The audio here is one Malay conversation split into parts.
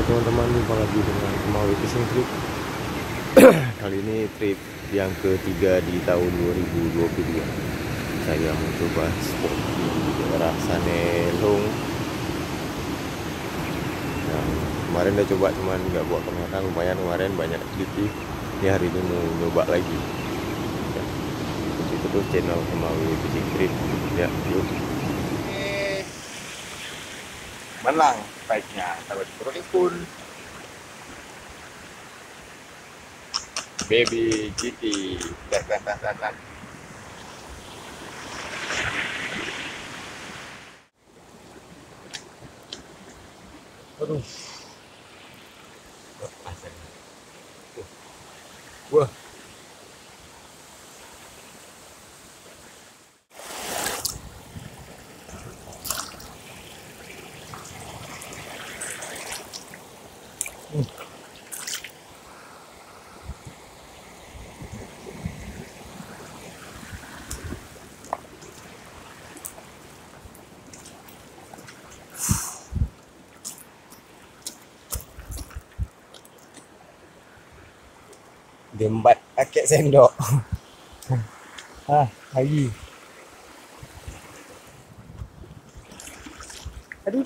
teman-teman, jumpa lagi dengan Kemawi Fishing Trip. Kali ini trip yang ketiga di tahun 2022. Saya mencoba spot di daerah Sanelong. Yang kemarin udah coba, cuman nggak buat kamera. Lumayan kemarin banyak activity. Ini hari ini mau nyoba lagi. Ya, ikuti terus channel Kemawi Fishing Trip. Ya, yuk. Malang baiknya taruh di pun baby kitty dan. Aduh, wah, gembat pakai sendok. Lagi. Aduh.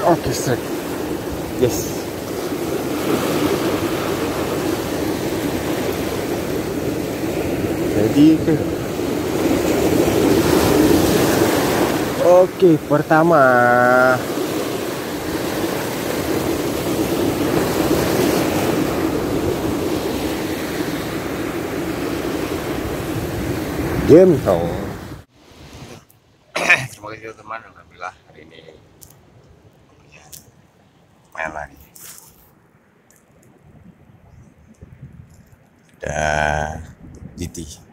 Oke, strike. Yes. Jadi ke. Oke, pertama. Game dong. Terima kasih teman, alhamdulillah hari ini main lagi. Dah GT.